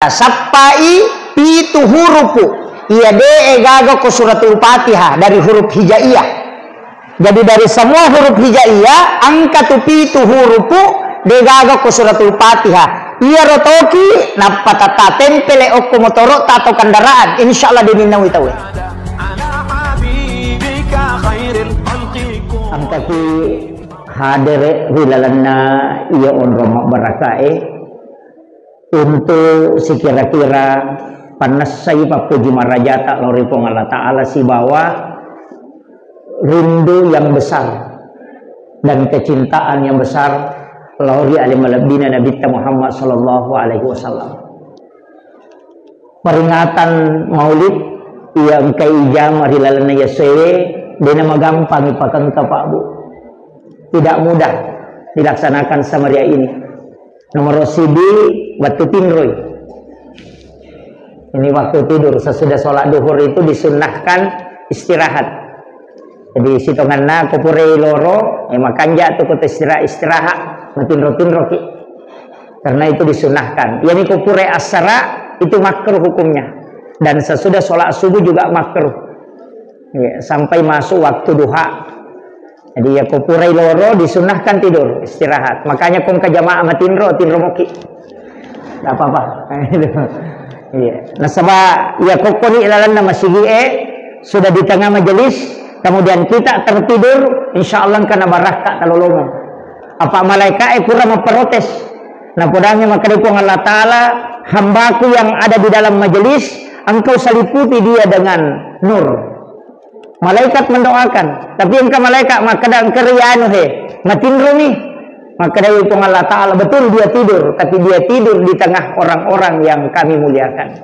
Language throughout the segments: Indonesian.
Sappai pitu hurupu. Iya de gaga ko suratul Fatihah dari huruf hijaiyah. Jadi dari semua huruf hijaiyah angka tu pitu hurupu de gaga ko suratul Fatihah. Iya rotoki napatata tempele okko motoro tato kendaraan insyaallah diminau itawe. Angka ki hadere wilalana iya on romak barakae untuk sekira-kira panas saya papuji marajata lori Allah Ta'ala si bawa rindu yang besar dan kecintaan yang besar lori alimalabina Nabi Muhammad Sallallahu Alaihi Wasallam. Peringatan maulid yang kaijam marilalana yasewe dena magampang ipakan ka Pak Bu. Tidak mudah dilaksanakan samaria ini. Nomor sibi batu tinroy. Ini waktu tidur sesudah sholat duhur itu disunnahkan istirahat. Jadi sitonganna kupure loro makanja tuh kota istirahat matinro ki. Karena itu disunnahkan. Yani kupure asara itu makruh hukumnya. Dan sesudah sholat subuh juga makruh. Ya, sampai masuk waktu duha. Jadi ya kupure loro disunnahkan tidur istirahat. Makanya kong ke jamaah matinro moki. Enggak apa-apa. Iya. Nah sebab ya kokoni ilalanna masyigie sudah di tengah majelis kemudian kita tertidur insyaallah kana baraka talolongan. Apa malaikat kurang memprotes. Nah podanya maka dipun Allah Taala hambaku yang ada di dalam majelis engkau seliputi dia dengan nur. Malaikat mendoakan, tapi engkau malaikat maka dan kerianu he matinro nih. Maka dari itu Allah Ta'ala betul dia tidur, tapi dia tidur di tengah orang-orang yang kami muliakan.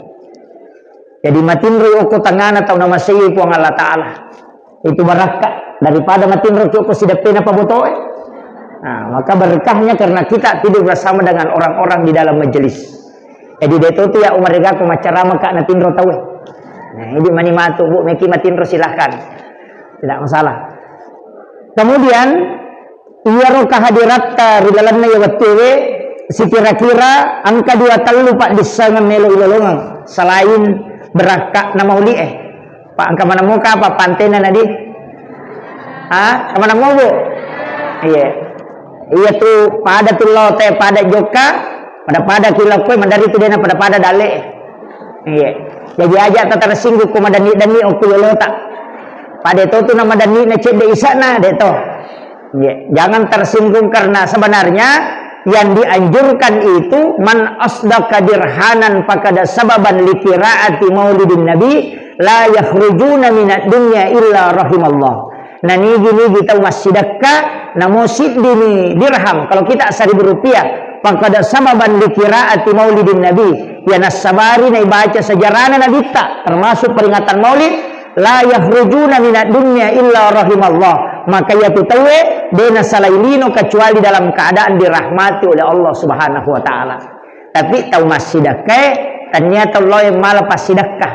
Jadi matinro uko tangan atau nama sayu puang Allah Ta'ala itu berkah daripada matinro uko sidapin apa botoe. Nah, maka berkahnya karena kita tidur bersama dengan orang-orang di dalam majelis. Jadi itu tuh ya umar aku macara maka natinro tahu. Nah ini mani matu bu meki matinro silahkan, tidak masalah. Kemudian iya roh kehadiratta rilalanna ya wattewe sekira-kira angka 2 talu pak disangan melo ilolongan selain berakak nama uli pak angka mana muka apa pantena nadi kemana mau bu iya tuh pada tulau teh pada joka pada kilau kue mandari tu dena pada dale iya jadi aja tak tersinggung ku madani okulolota pada itu tuh nama dani na cede isana deto. Ya, jangan tersinggung karena sebenarnya yang dianjurkan itu man asdaka dirhanan fakada sababan likiraati maulidin nabi la yakhrujuna minad dunya illa rahimallah. Nah ini gini kita masjidaka namosid dini dirham kalau kita 1.000 rupiah fakada sababan likiraati maulidin nabi ya nasabari na baca sejarahna nabi tak termasuk peringatan maulid la yakhrujuna minad dunya illa rahimallah. Maka ya tutawe dena salailino kecuali dalam keadaan dirahmati oleh Allah Subhanahu wa taala. Tapi tahu masjidakah ternyata Allah yang malah pasidakah.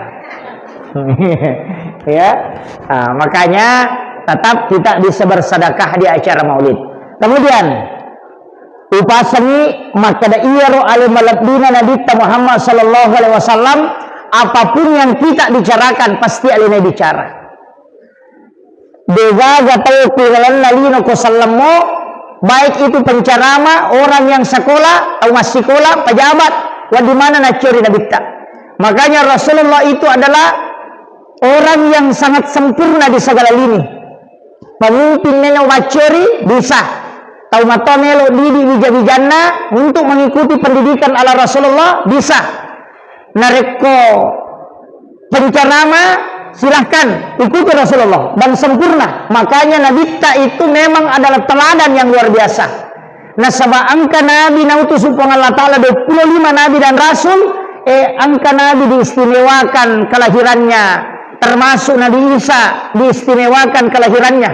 Ya. Nah, makanya tetap kita bisa bersedekah di acara maulid. Kemudian upasani maka da iyaro alimalabdina Nabi Muhammad sallallahu alaihi wasallam apapun yang kita bicarakan pasti alina bicara. Dega gatau pigalan lalino ko sallamo baik itu pencerama orang yang sekolah atau masih sekolah pejabat wa di mana na curi nabita. Makanya Rasulullah itu adalah orang yang sangat sempurna di segala lini. Pemimpin nelo wacuri bisa tahu mata nelo didi wijawijana untuk mengikuti pendidikan ala Rasulullah bisa. Nareko pencerama silahkan ikuti Rasulullah dan sempurna. Makanya Nabi itu memang adalah teladan yang luar biasa. Nasaba angka Nabi nautus Allah Ta'ala 25 Nabi dan Rasul angka Nabi diistimewakan kelahirannya, termasuk Nabi Isa diistimewakan kelahirannya,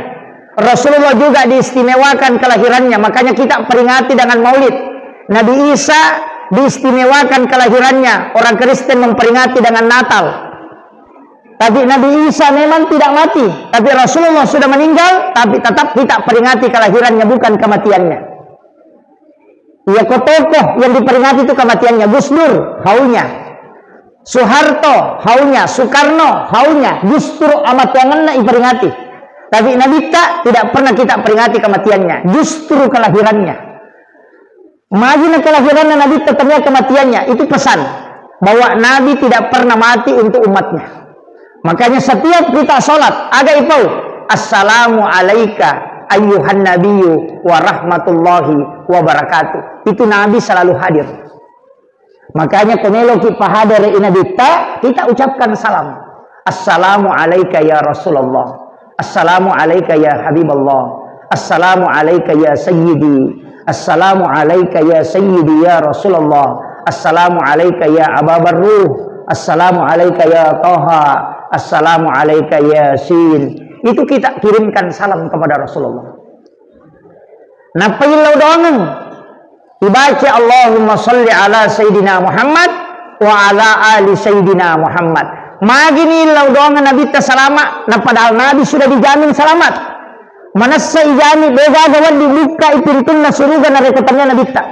Rasulullah juga diistimewakan kelahirannya. Makanya kita peringati dengan maulid. Nabi Isa diistimewakan kelahirannya, orang Kristen memperingati dengan Natal. Tapi Nabi Isa memang tidak mati, tapi Rasulullah sudah meninggal, tapi tetap kita peringati kelahirannya bukan kematiannya. Ya tokoh yang diperingati itu kematiannya, Gus Dur, haulnya. Soeharto haunya, Soekarno haunya, justru amatianganna iperingati. Tapi Nabi tidak pernah kita peringati kematiannya, justru kelahirannya. Majina kelahirannya Nabi tetapnya kematiannya. Itu pesan bahwa Nabi tidak pernah mati untuk umatnya. Makanya setiap kita sholat ada itu, assalamu alaika ayyuhan nabiyyu wa rahmatullahi wa barakatuh. Itu Nabi selalu hadir. Makanya komelo kita hadir Nabi kita ucapkan salam. Assalamu alaika ya Rasulullah. Assalamu alaika ya Habiballah. Assalamu alaika ya Sayyidi. Assalamu alaika ya Sayyidi ya Rasulullah. Assalamu alaika ya Ababar Ruh. Assalamu alaika ya Toha. Assalamu alaika ya Yasin. Itu kita kirimkan salam kepada Rasulullah. Napailau doang dibaca Allahumma salli ala Sayyidina Muhammad wa ala ali Sayyidina Muhammad. Magini lau doang Nabi ta selamat. Nah padahal Nabi sudah dijamin selamat. Manasa ijami bega gawan dibuka ipintun surga na rekotannya Nabi ta.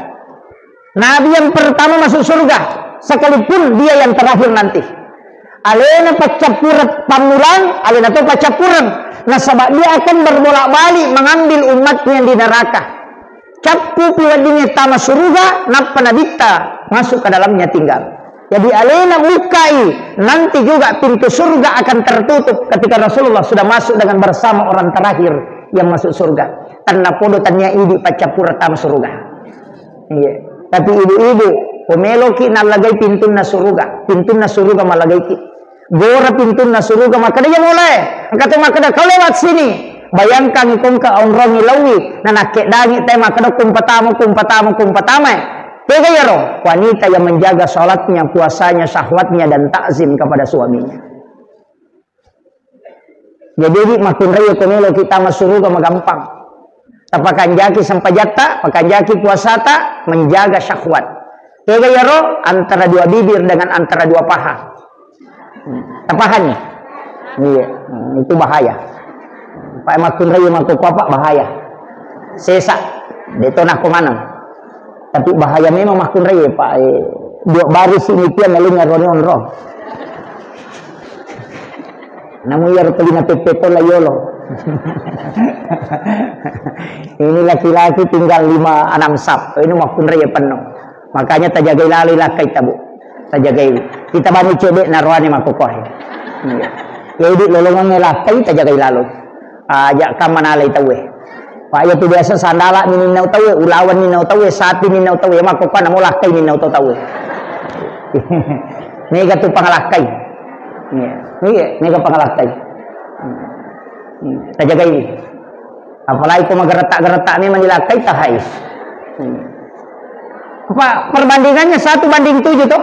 Nabi yang pertama masuk surga, sekalipun dia yang terakhir nanti. Alena pacapurat pamulang, alena tu pacapuran. Nah sebab dia akan berbolak-balik mengambil umatnya di neraka. Capu piwadinya tama surga, napa nabita masuk ke dalamnya tinggal. Jadi alena mukai, nanti juga pintu surga akan tertutup ketika Rasulullah sudah masuk dengan bersama orang terakhir yang masuk surga. Tanna podo tanya idi pacapurat tama surga. Iya. Tapi ibu-ibu, pemeloki nalagay pintu na surga malagay ki. Gora pintu na surga makada yan mulai. Angkata makada kau lewat sini. Bayangkan ikong ka onrong ilawi na nakedangi tayo makada kumpatama. Tega yaro, wanita yang menjaga salatnya, puasanya, syahwatnya dan takzim kepada suaminya. Jadi makin raya komelo kita masuk surga magampang. Tapakan jaki sampai jata, pakan jaki puasata menjaga syahwat. Tega yaro antara dua bibir dengan antara dua paha. Tapahannya. Iya, itu bahaya. Pak makin raya makin kuapa bahaya. Sesak, detonah kumanang. Tapi bahaya memang makin raya Pak. Dua baris ini dia melingar roh. Namun ya telinga pepeto la yolo. Ini laki-laki tinggal 5-6 sap. Ini makin raya penuh. Makanya tajagai lalai lakai tabu. Tajagai. Kita bani cebek narwani makukoh. Jadi lolongan lakai tajagai lalu. Ajak kamanalay tawe. Pak ya tu biasa sandala mininaw tawe, ulawan mininaw tawe, sapi mininaw tawe, makukoh na mo lakay mininaw tawe. Nega tu pangalakay. Nega pangalakay. Tajagai ini. Apalagi kau menggeretak-geretak ni menilakay tahai. Apa perbandingannya 1:7 tu?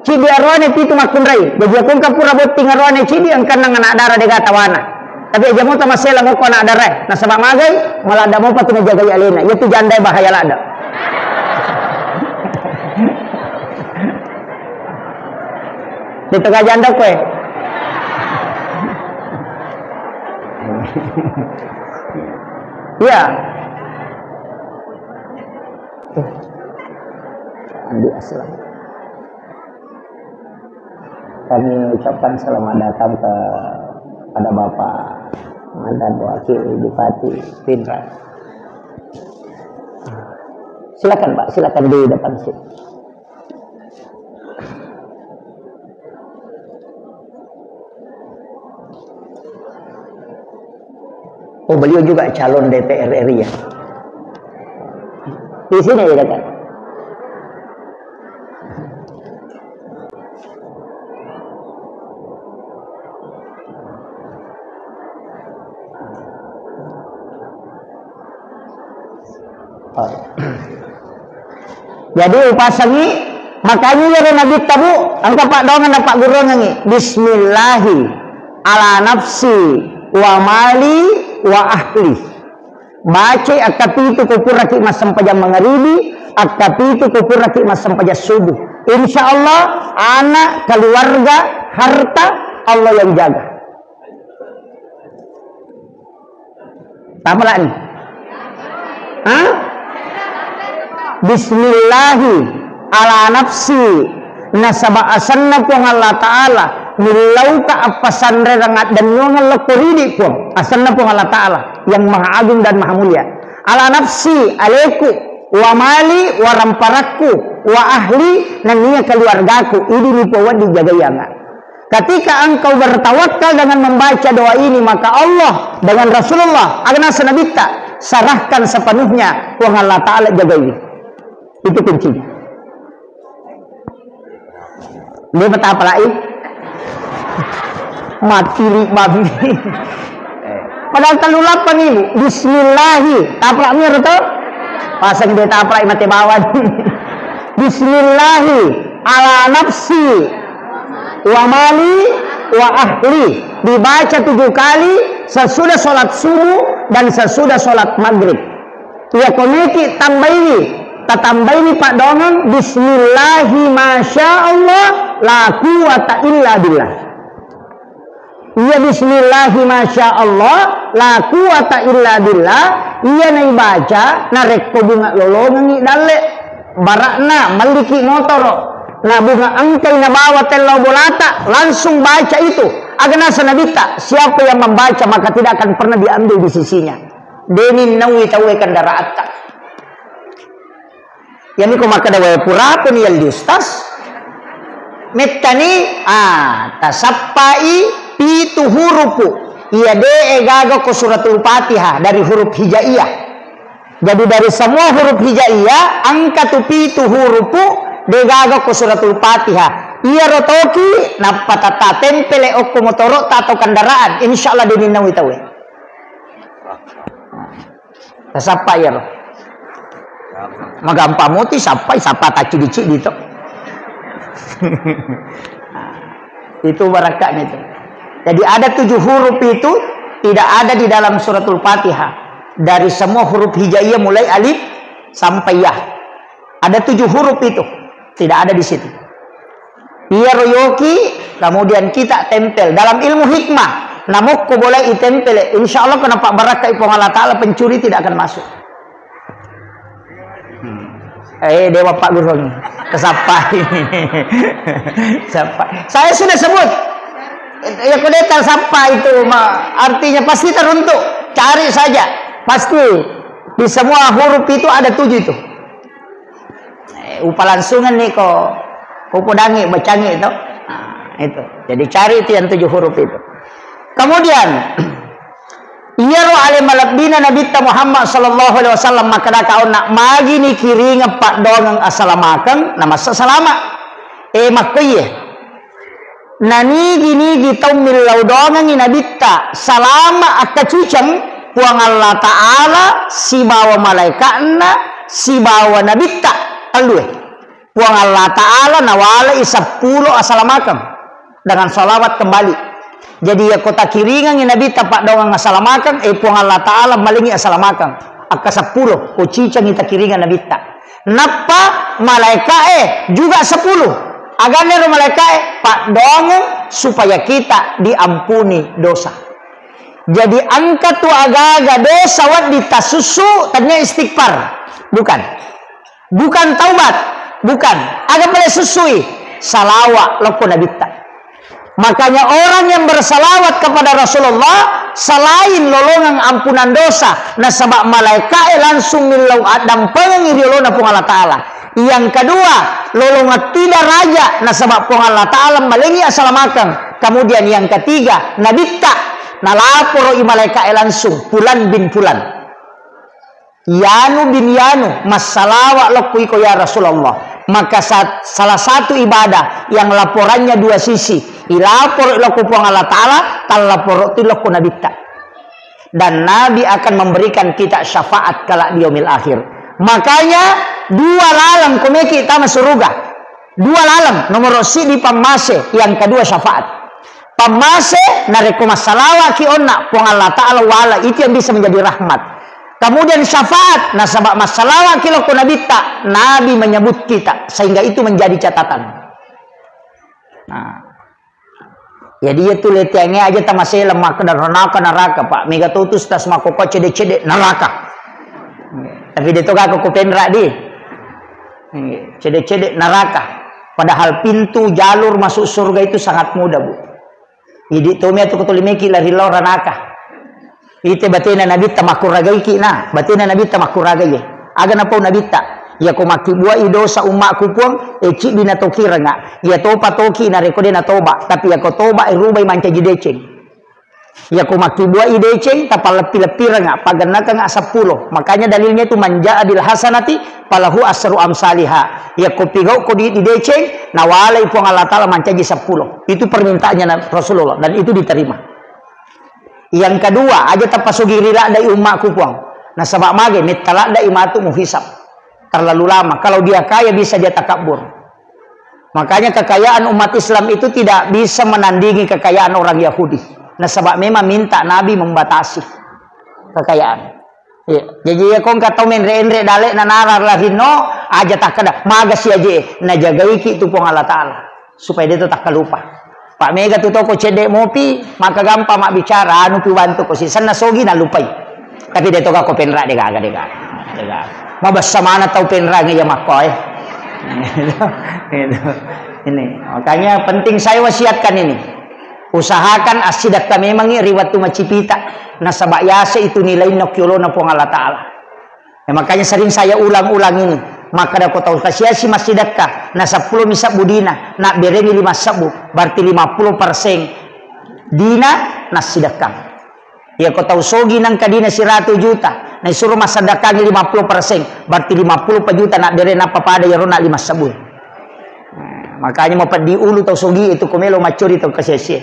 Cidi arwane pitu makun rai. Jadi aku kapura boting arwane cidi ang kanang anak darah dega tawana. Tapi aja mau tamasela mo ko anak darah. Nah sebab magai malah ada mau patu jagai alena. Itu jandai bahaya lada. Dito ka janda ko eh. Ya. Andi aslam. Kami ucapkan selamat datang kepada Bapak Mantan Wakil Bupati Pindrang. Silakan Pak, silakan di depan sini. Oh beliau juga calon DPR RI ya. Di sini ya kan. Oh. Jadi upasangi makanya ya Nabi tabu angka Pak dongan Pak guru ngi bismillahi ala nafsi wa mali wa ahli. Baca akapi itu kupur rakik mas sampai jam maghribi, akapi itu kupur rakik mas sampai jam subuh. Insyaallah anak, keluarga, harta Allah yang jaga. Tambah nih. Hah? Bismillahi ala nafsi nasaba asanna pun Allah Ta'ala nilau ka apasan rerangat dan nyongan lekuridi pun asanna pun Allah Ta'ala yang maha agung dan maha mulia. Ala nafsi aleku wa mali wa ramparaku wa ahli dan niya keluargaku ini nipawan dijaga yanga. Ketika engkau bertawakal dengan membaca doa ini, maka Allah dengan Rasulullah agna sanabita sarahkan sepenuhnya wa Allah Ta'ala jaga ini. Itu kuncinya. Dia betapa apa lagi? Mati babi. Padahal telulapan ibu. Bismillahi. Tapraknya betul? Pasang dia taprak mati bawan. Bismillahi ala nafsi wa mali wa ahli. Dibaca 7 kali sesudah sholat subuh dan sesudah sholat maghrib. Ya komiki tambah ini. Tatambah ini Pak Dongan. Bismillahi masya Allah la quwata illa billah. Iya bismillahi masya Allah la quwata illa billah. Iya nai baca narek ko bunga lolongan ni dale barakna maliki motoro na bunga angkai na bawa telo bolata langsung baca itu agana sanabita. Siapa yang membaca maka tidak akan pernah diambil di sisinya. Deni nawi tawe kendaraata. Yani ko makadawa pura pun yal diustas. Metani tasappai pitu hurupu. Iya de gago ko suratul Fatihah dari huruf hijaiyah. Jadi dari semua huruf hijaiyah angka pitu hurupu de gago ko suratul Fatihah. Iya rotoki napatata tempele okko motoro tato kendaraan insyaallah dini nawi tawe. Tasappai ya roh. Magampa muti sampai sapa taci-dici gitu. Itu barakahnya itu. Jadi ada 7 huruf itu tidak ada di dalam suratul Fatihah. Dari semua huruf hijaiyah mulai alif sampai ya. Ada 7 huruf itu tidak ada di situ. Iya royoki kemudian kita tempel dalam ilmu hikmah. Namun ko boleh itempel. Insya Allah kenapa barakah ipong Allah Ta'ala pencuri tidak akan masuk. Dewa Pak Guru ini kesapai. Saya sudah sebut ya kudeta sapa itu artinya pasti teruntuk. Cari saja pasti di semua huruf itu ada 7 itu. Upalangsungan nih kok podangi bacangi itu. Itu jadi cari itu yang 7 huruf itu. Kemudian Iyaro ale malabina Nabi Muhammad sallallahu alaihi wasallam maka kau nak magi ni kiring pak dongang asalamakan nama salama makoye nani gini gitau milau dongang ni Nabi salama akacucang puang Allah Ta'ala si bawa malaikatna si bawa Nabi alue puang Allah Ta'ala nawala 10 asalamakan dengan salawat kembali. Jadi ya kota kiringan yang Nabi tapak doang asalamakan puang Allah Ta'ala malingi asalamakan akka 10 kucicang kita kiringan Nabi tak napa malaikat juga 10 agane malaikat pak doang supaya kita diampuni dosa. Jadi angka tu aga-aga dosa wat ditasusu tadinya istighfar bukan taubat bukan agak boleh susui salawat loko Nabi tak. Makanya orang yang bersalawat kepada Rasulullah selain lolongan ampunan dosa, nasabak malaikat langsung milau adam pengiri lolongan pun Allah Ta'ala. Yang kedua, lolongan tidak raja, nasabak pun Allah Ta'ala malingi asalamakan. Kemudian yang ketiga, Nabi tak nalaporo i malaikat langsung Fulan bin Fulan. Yanu bin Yanu, masalawat lokui ko ya Rasulullah. Maka salah satu ibadah yang laporannya 2 sisi. Ilapor ilaku puang Allah Ta'ala, talapor ilaku Nabi tak. Dan Nabi akan memberikan kita syafaat kala di yaumil akhir. Makanya 2 lalam komeki tama surga. 2 lalam nomor si di pamase, yang kedua syafaat. Pamase nareko masalawa ki onna puang Allah Ta'ala wala itu yang bisa menjadi rahmat. Kemudian syafaat nasabak masalawa ki laku Nabi tak. Nabi menyebut kita sehingga itu menjadi catatan. Nah, ya dia tuh letiangnya aja tamasih lemah ke neraka pak mega tutus tas makoko cedek neraka. Tapi dia tuh gak kupenra di cedek neraka. Padahal pintu jalur masuk surga itu sangat mudah, Bu. Jadi tomia tu kutulimeki lari lora naka. Ite batina nabi tamakuragai kina, batina nabi tamakuragai. Aga na po nabi ta. Ya ko makibua idosa umakku puang eci dina tokira nga. Ya topa toki na rekode na toba, tapi ya ko toba irubay manca jideceng. Ya ko makibua ideceng tapal lepi-lepi nga paganaka nga 10. Makanya dalilnya itu manja adil hasanati palahu asru amsalihah. Ya ko pigau ko di ideceng nawalai puang Allah taala manca ji 10. Itu permintaannya Rasulullah dan itu diterima. Yang kedua, aja tapasugi rila dai umakku puang. Nah sabak mage mitala dai matu muhisab. Terlalu lama. Kalau dia kaya bisa dia takabur. Makanya kekayaan umat Islam itu tidak bisa menandingi kekayaan orang Yahudi. Nah sebab memang minta Nabi membatasi kekayaan. Ya. Jadi ya kong kata menre-enre dalek na narar lahino aja tak kada magas ya je na jagai ki itu pun Allah Taala supaya dia tu tak lupa. Pak Mega tu toko cedek mopi maka gampang mak bicara anu pi bantu ko si sana sogi na lupai. Tapi dia toka ko penra de gaga. Mabas sama mana tahu penrangi ya makoy. Ini makanya penting saya wasiatkan ini. Usahakan asidat kami memang riwat tu macipita nasabak yase itu nilai nokyolo na po Allah Taala. Ya, makanya sering saya ulang-ulang ini. Maka dah kau tahu kasiasi masjidat ka na 10 misab budina nak berengi 5 sabu berarti 50% dina nasidat ka. Ya kau tahu sogi nang kadina 100 juta. Nah suruh mas sedekahnya 50%, berarti 50 juta nak dere apa pada ya rona 5 sabu. Makanya mau di ulu tau sogi itu komelo macuri tau kasih.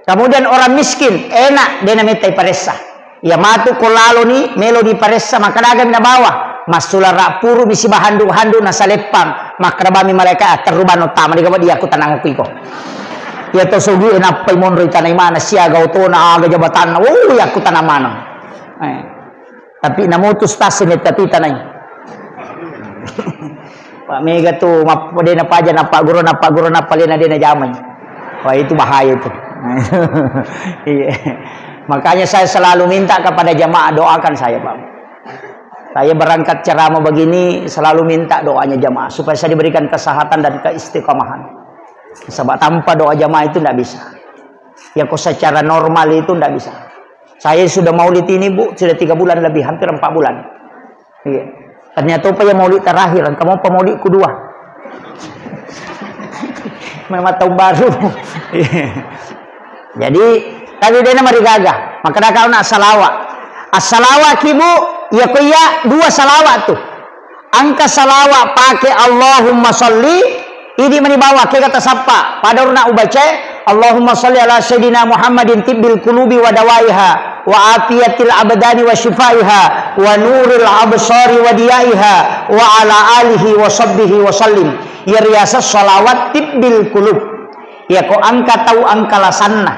Kemudian orang miskin enak dia namitai paressa. Ya matu kolalo ni melo di paressa maka daga mina bawah. Masula rapuru bisi bahandu-handu nasa lepang. Maka bami mereka terubano tama di kamar dia aku tanang aku iko. Ya tau sogi enak pai monro tanai mana siaga utona aga jabatan. Oh ya aku tanam mana. Tapi namutus tasin tapi tanai. Pak Mega tuh dena paja napa guru napa lena dena zaman. Wah itu bahaya itu. Iya. Makanya saya selalu minta kepada jamaah doakan saya, Pak. Saya berangkat ceramah begini selalu minta doanya jamaah supaya saya diberikan kesehatan dan keistiqomahan. Sebab tanpa doa jamaah itu tidak bisa. Ya kok secara normal itu tidak bisa. Saya sudah maulid ini, Bu, sudah 3 bulan lebih, hampir 4 bulan. Iya. Ternyata apa yang maulid terakhir, kamu pemaulid kedua. Memang tahun baru. Jadi, tadi dia nama digagah. Maka dah kau nak salawat. As-salawat ibu, ya kuya 2 salawat tuh. Angka salawat pakai Allahumma sholli, ini menibawa ke kata sapa. Pada nak ubaca Allahumma sholli ala sayyidina Muhammadin tibbil qulubi wa dawaiha wa afiyatil abdani wa shifaiha wa nuril absari wa diyaiha wa ala alihi wa sahbihi wa sallim. Ya riasa salawat tibbil qulub. Ya ko angka tahu angka lasanna.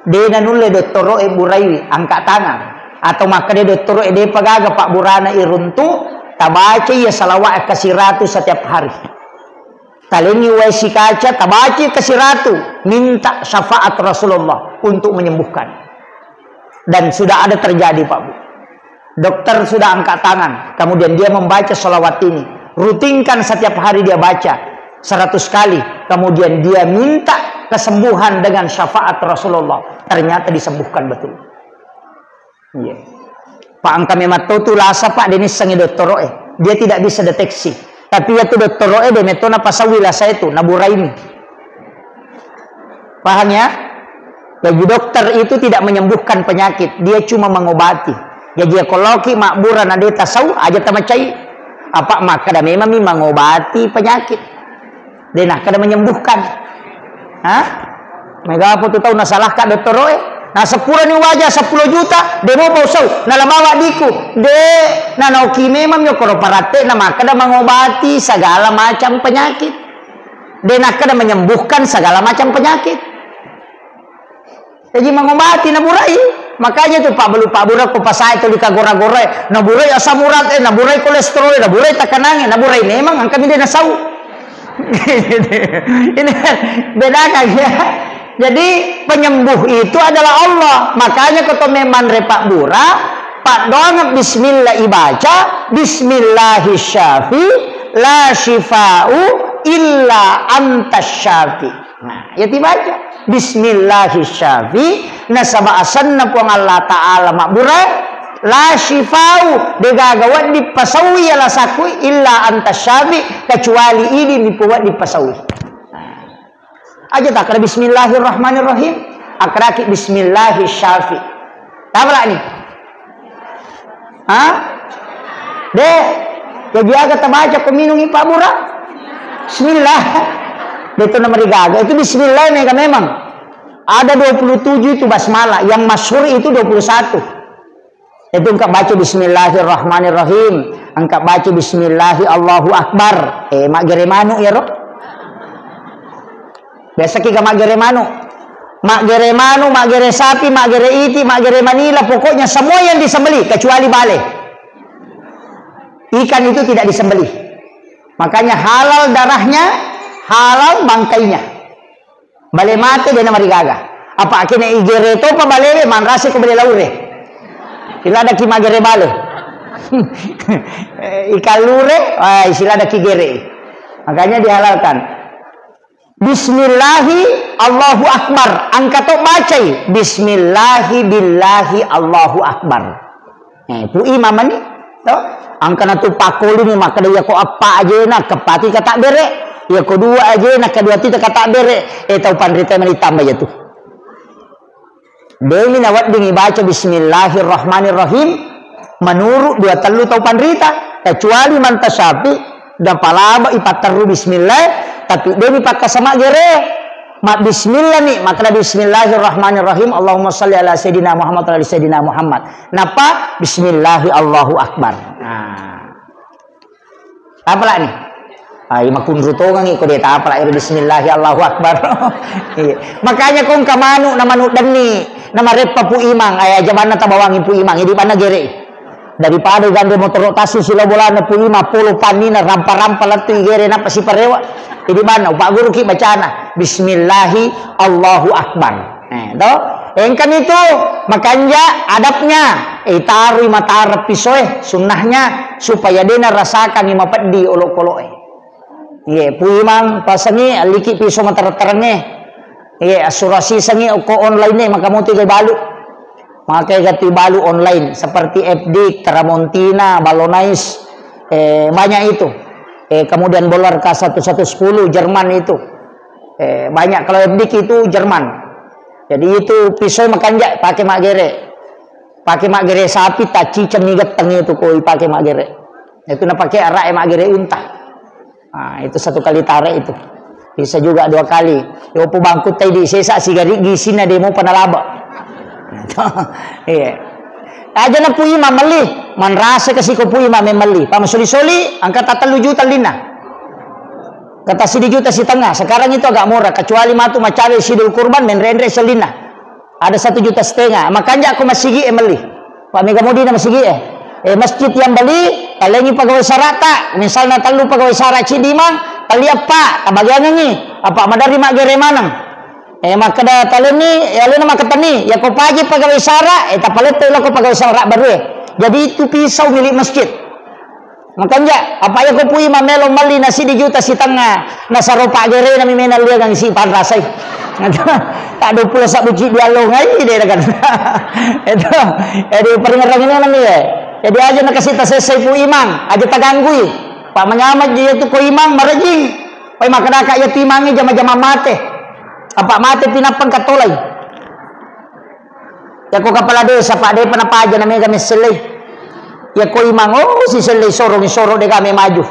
Dena nulle doktoro e buraiwi angkat tangan atau maka dia doktoro e de pagaga Pak Burana iruntu tabaca ya salawat kasih ratu setiap hari. Talengi waisi kaca tabaci kasih ratu minta syafaat Rasulullah untuk menyembuhkan. Dan sudah ada terjadi Pak Bu. Dokter sudah angkat tangan, kemudian dia membaca salawat ini. Rutinkan setiap hari dia baca 100 kali. Kemudian dia minta kesembuhan dengan syafaat Rasulullah. Ternyata disembuhkan betul. Iya. Pak angka memang tu lasa Pak Denis sangi doktoroe. Dia tidak bisa deteksi. Tapi ya tu doktoroe de metona pasawila saya itu naburaimi. Paham ya? Jadi dokter itu tidak menyembuhkan penyakit, dia cuma mengobati. Jadi kalau ki makburan ada tasawuf aja tamacai. Apa maka dah memang mengobati penyakit. Dia nak kada menyembuhkan. Hah? Mega apa tu tahu nasalah kak doktoroe? Nah 10 ni wajah 10 juta demo pausau na lamawa diku de na nauki memang yo koro parate na maka dah mengobati segala macam penyakit. Dia nak kada menyembuhkan segala macam penyakit. Jadi mengobati naburai. Makanya tu Pak Bura ko pasai tu dikagora-gora naburai asam urat naburai kolesterol naburai tekanan naburai memang angka dia nasau. Ini bedakan ya. Jadi penyembuh itu adalah Allah. Makanya kata memang Pak Bura Pak doang bismillah ibaca bismillahis syafi la syifa'u illa antas syafi. Nah, ya dibaca bismillahirrahmanirrahim nasaba asanna puang Allah taala makbura la syifau degagawan dipasawi ala sakui illa antas syafi kecuali ini dipuat dipasawi. Aja tak ada bismillahirrahmanirrahim akraki bismillahirrahmanirrahim tabrak nih deh jadi agak terbaca peminungi Pak Bura bismillah itu nama digaga itu bismillah nih kan memang ada 27 itu basmalah yang masyhur itu 21 itu engkau baca bismillahirrahmanirrahim engkau baca bismillahi Allahu akbar mak geremanu ya roh biasa kita mak geremanu, mak gere sapi, mak gere iti, mak gere manila, pokoknya semua yang disembelih kecuali bale. Ikan itu tidak disembelih. Makanya halal darahnya, halal bangkainya. Bale mate dia nama digaga. Apa akhirnya igere itu apa bale man rasa ko bale laure. Sila ada ki magere bale. Ikan lure, sila ada ki gere. Makanya dihalalkan. Bismillahi Allahu Akbar. Angkat tu baca Bismillahi billahi Allahu Akbar. Itu imam ni. Angkat tu pakul ni maka dia ko apa aja nak kepati kata bere. Ya ko dua aja nak kedua ti kata bere. Tahu pandrita mani tambah je tu. Demi nawat dingi baca Bismillahirrahmanirrahim menurut dua telu tahu pandrita kecuali mantasapi dan palaba ipataru bismillah tapi dia dipakai sama gere mak bismillah nih maka bismillahirrahmanirrahim Allahumma shalli ala sayyidina Muhammad wa ala sayyidina Muhammad napa bismillahi Allahu akbar. Apa lah nih makun rutongan nih ko dia apa lah bismillahi Allahu akbar. Makanya kong kamanu nama dani nama repa pu imang aya jamana tabawangi pu imang di mana gere daripada gande motor rotasi sila bolana pu imang polo panina rampa-rampa latu gere napa si parewa. Jadi mana Pak Guru ki bacana bismillahi Allahu akbar. Engkan itu makanya adabnya taruh mata pisoe sunnahnya supaya dia rasakan ima peddi olok-olok. Ye puimang pasangi liki piso mata terenge. Ye asurasi sangi ko online maka mau tiga balu. Maka ganti balu online seperti FD, Tramontina, Balonais banyak itu. Kemudian Bolar K1110 Jerman itu banyak kalau FD itu Jerman. Jadi itu pisau makanjak pakai mak gere sapi taci cemigat tengi itu koi pakai mak gere itu nak pakai arak mak gere untah. Itu satu kali tarik itu bisa juga dua kali yopo bangkut tadi sesa sigari gisina demo panalaba. Iya aja na puyi mamali man rasa kasi ko puyi mamali pamasoli-soli angkat 3 juta lina kata 1 juta si tengah sekarang itu agak murah kecuali matu macari sidul kurban men rendre selina ada 1,5 juta makanya aku masigi emeli Pak Mega Mudi na masigi masjid yang beli talengi pegawai sarata misalnya telu pegawai sarat Cidimang tali apa tabagian ini apa madari mak gere manang maka dah taleni ya lena maka tani ya ko pagi pegawai sara tapalet lo ko pegawai sara baru jadi itu pisau milik masjid makanya apa ya ko pui mamelo mali nasi di juta si tengah nasaro pak gere na mimena lia gang si pan rasai tak 20 sak buci dialog ngai dia kan itu jadi peringatkan ini nami jadi aja nak kasih tasesai pu imang aja taganggui pak menyamat dia tu ko imang marajing pai maka kak ya timangi jama-jama mate apa mati pinapang katolay ya ko kapala desa pak de panapa aja namanya kami selay ya ko imang si selay sorong de kami maju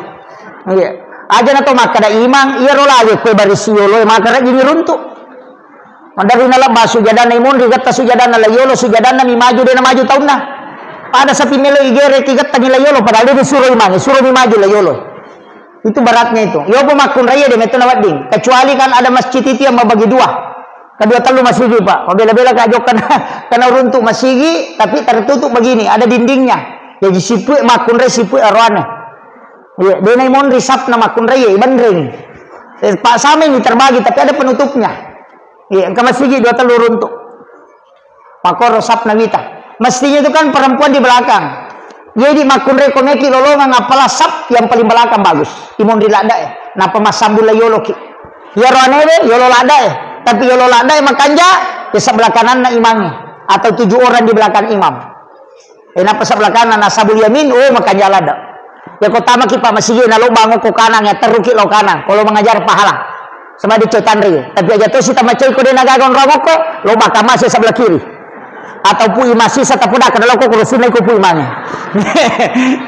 aja na to maka da imang iya rola aja ko baris yolo maka ra gini runtuk mandari na laba sujadana imon rigata sujadana la yolo sujadana mi maju de na maju taun na pada sapi melo igere tigat tani la yolo padahal dia suruh imang suruh mi maju la yolo. Itu beratnya itu. Yo pemakun raya deh metu nawading. Kecuali kan ada masjid itu yang membagi dua. Kedua telu masjid Pak. Bela-bela kajok kena runtuk masjid tapi tertutup begini, ada dindingnya. Jadi sipui makun raya sipui arwana. Ya, denai mon risap na makun raya bandring. Pak sama ini terbagi tapi ada penutupnya. Ya, ke masjid dua telu runtuk. Makor rosap nawita. Mestinya itu kan perempuan di belakang. Jadi makun rekomeki lolongan apalah sap yang paling belakang bagus. Imun dilada ya. Napa masambula yoloki. Ya roanebe yolo lada ya. Tapi yolo lada ya makanja ya sebelah kanan na imamnya atau 7 orang di belakang imam. Napa sebelah kanan na sabul yamin makanja lada. Ya kota maki pak masih na lo bangun ko kanan ya teruki lo kanan. Kalau mengajar pahala. Sama di cotandri. Tapi aja tuh si tamacai ko din nagagon ramoko lo baka masih sebelah kiri. Atau pui masih satu pudak kalau kok kurusin aku pui mana.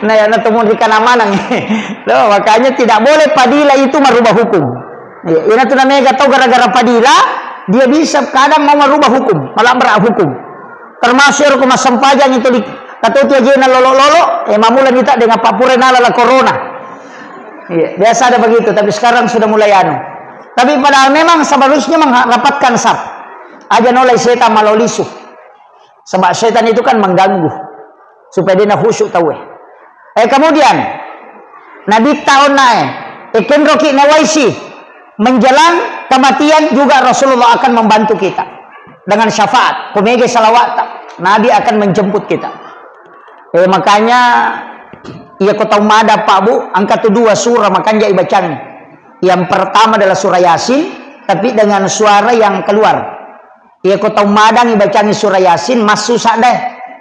Nah ya natumon di kana-mana. Loh, makanya tidak boleh padila itu merubah hukum. Ya, ini tuh namanya tahu gara-gara padila dia bisa kadang mau merubah hukum, malah berak hukum. Termasuk hukum sampajang itu di kata tu aja na lolo-lolo, mamulan kita dengan papurena la corona. Iya, biasa ada begitu, tapi sekarang sudah mulai anu. Tapi padahal memang seharusnya merapatkan sab. Aja nolai setan malolisu. Sebab setan itu kan mengganggu supaya dia khusyuk tahu. Kemudian Nabi tahun Eken Roki Nawaisi menjelang kematian juga Rasulullah akan membantu kita dengan syafaat. Kumege salawat Nabi akan menjemput kita. Makanya ia kau tahu mada Pak Bu angka 2 surah makanya ibacanya. Yang pertama adalah surah Yasin tapi dengan suara yang keluar. Ia ko tahu madang ibacani surah Yasin mas susah deh.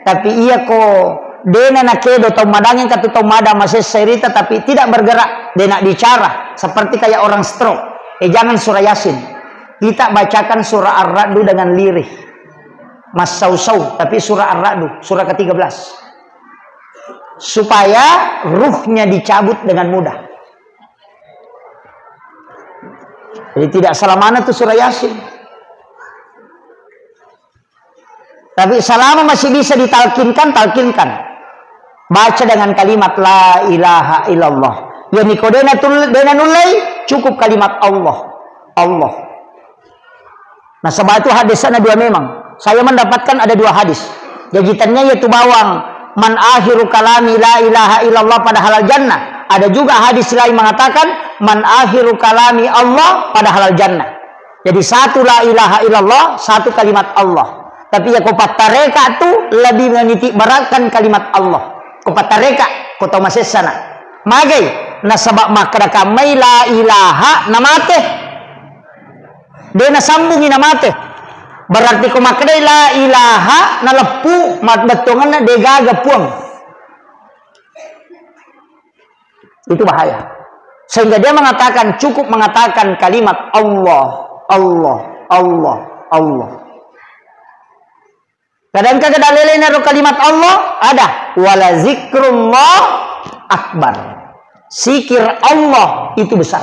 Tapi ia ko dena nakedo tahu madang yang kata tahu madang masih cerita tapi tidak bergerak. Dena bicara seperti kayak orang stroke. Jangan surah Yasin. Kita bacakan surah Ar-Ra'du dengan lirih. Mas sau-sau tapi surah Ar-Ra'du surah ke-13. Supaya ruhnya dicabut dengan mudah. Jadi tidak salah mana tuh surah Yasin. Tapi selama masih bisa ditalkinkan, talkinkan. Baca dengan kalimat la ilaha illallah. Ya nikodena nulai cukup kalimat Allah. Allah. Nah sebab itu hadisnya 2 memang. Saya mendapatkan ada 2 hadis. Jajitannya yaitu bawang man akhiru kalami la ilaha illallah pada halal jannah. Ada juga hadis lain mengatakan man akhiru kalami Allah pada halal jannah. Jadi 1 la ilaha illallah, 1 kalimat Allah. Tapi ya kopatareka tu lebih menitik beratkan kalimat Allah. Kopatareka kota masih sana. Magai nasabak makra kamai la ilaha namate. Dia nasambungi namate. Berarti ko makra la ilaha nalepu mat betongan na degaga puang. Itu bahaya. Sehingga dia mengatakan cukup mengatakan kalimat Allah, Allah, Allah, Allah. Kadang-kadang dalilin naruh kalimat Allah ada wala zikrullah akbar. Zikir Allah itu besar.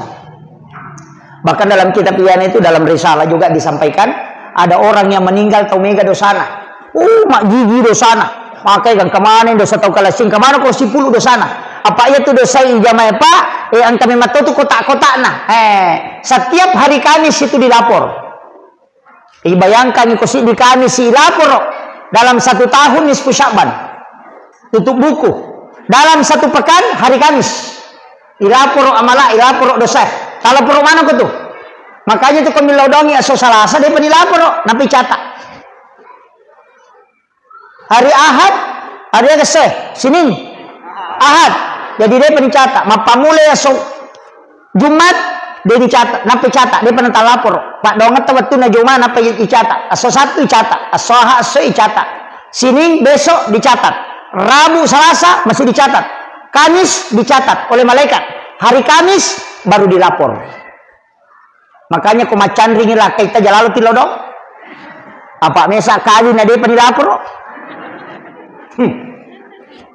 Bahkan dalam kitab Iyan itu dalam risalah juga disampaikan ada orang yang meninggal tau mega dosana. Mak gigi dosana. Pakai kan kemana dosa tau kalasing kemana kalau 10 dosana. Apa itu dosa ijamah Pak? Anta memang tu kotak-kotak nah. Setiap hari Kamis itu dilapor. Bayangkan ikosi di Kamis dilapor. Dalam 1 tahun nisfu Sya'ban tutup buku. Dalam 1 pekan hari Kamis ilapor amala ilapor dosa. Kalau perlu mana ku tuh? Makanya tuh kami laudongi aso Salasa dia penilapor napi catat. Hari Ahad hari keseh Senin Ahad jadi dia pencatat. Mapamule aso Jumat dia dicatat, napi catat, dia penental lapor. Pak donget waktu na Jumat napi dicatat. Aso 1 dicatat, aso Ahad aso dicatat. Senin besok dicatat. Rabu Selasa masih dicatat. Kamis dicatat oleh malaikat. Hari Kamis baru dilapor. Makanya kumacan ringin lah kita jalalu tilodong. Apa mesa kali na dia dilapor.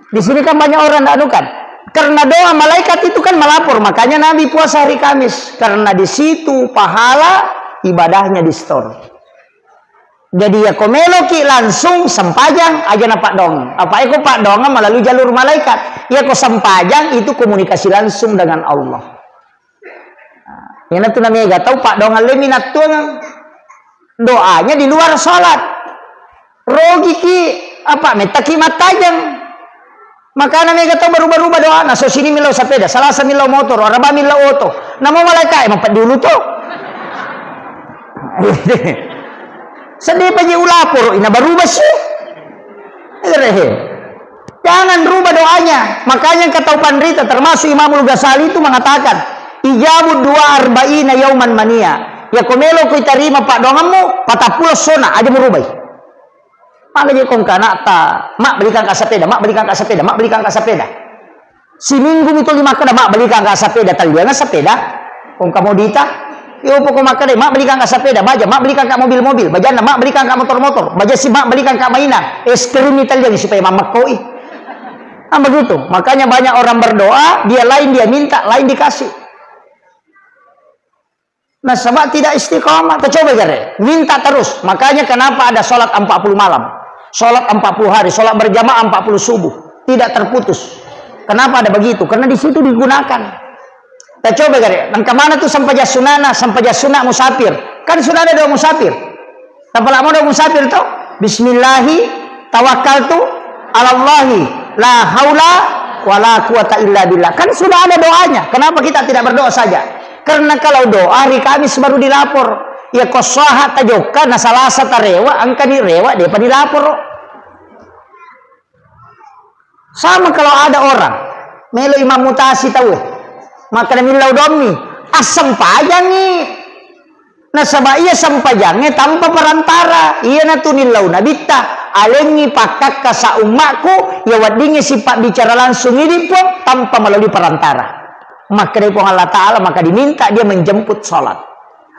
Di sini kan banyak orang tak anukan. Karena doa malaikat itu kan melapor. Makanya Nabi puasa hari Kamis. Karena di situ pahala ibadahnya di store. Jadi ya komeloki langsung sempajang aja na Pak Dong. Apa itu Pak Dong melalui jalur malaikat. Ya kok sempajang itu komunikasi langsung dengan Allah. Yang itu namanya gak tahu Pak Dong leminat tuh doanya di luar sholat. Rogi ki apa metaki matajang. Maka namanya kata berubah-ubah doa. Nah, so sini milau sepeda, Salasa milau motor, Araba milau auto. Nama malaikat emang dulu tuh. Sedih penye ulapor, ina berubah sih. Jangan rubah doanya doanya. Makanya kata Pandrita termasuk Imamul Ghazali itu mengatakan, ijabud dua arba'ina yauman mania. Ya komelo ko itarima pak dongamu, patapulo sona aja merubah. Maka dia kong kana ta, mak belikan ka sepeda, mak belikan ka sepeda, mak belikan ka sepeda. Si minggu itu 5 kada mak belikan ka sepeda, taliangan sepeda. Kong komodita. Yo pokok makade mak belikan ka sepeda, baja mak belikan ka mobil-mobil, bajana mak belikan ka motor-motor, baja si mak belikan ka mainan. Es krim Italia supaya mamak koi. Nah begitu. Makanya banyak orang berdoa, dia lain dia minta, lain dikasih. Nah sebab tidak istiqomah. Coba jare, minta terus. Makanya kenapa ada sholat 40 malam, sholat 40 hari, sholat berjamaah 40 subuh, tidak terputus. Kenapa ada begitu? Karena di situ digunakan. Kita coba gare, dan kemana tuh sampaja sunana, sampaja sunnah musafir. Kan sudah ada doa musafir. Tanpa lama doa musafir tuh, Bismillahi tawakkaltu ala Allahi la haula wala quwata illa billah. Kan sudah ada doanya. Kenapa kita tidak berdoa saja? Karena kalau doa hari Kamis baru dilapor. Ya kosaha tajoka nasalasa tarewa, angka direwa dia pada dilapor. Sama kalau ada orang melo imam mutasi tahu. Maka milau domi asam pajangi nah sabab ia sampajangnya tanpa perantara ia natunilau nabita alengi pakak kasa umakku ya wadingi sifat bicara langsung ini pun tanpa melalui perantara. Maka dari Allah Ta'ala maka diminta dia menjemput sholat.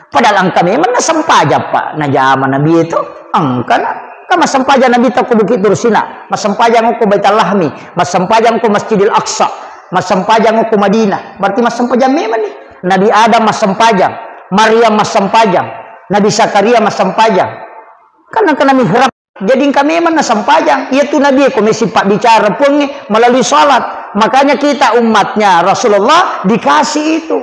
Padahal angka memang nasampaja pak na zaman Nabi itu angka kan masampaja Nabi tak bukit Tursina, masampajang ko Baitul Lahmi, masampajang ko Masjidil Aqsa, masampajang ko Madinah. Berarti masampajang memang nih. Nabi Adam masampajang, Maryam masampajang, Nabi Zakaria masampajang. Karena mihrab. Jadi kami memang masampajang. Ia tuh Nabi ko mesti pak bicara pun melalui salat. Makanya kita umatnya Rasulullah dikasih itu.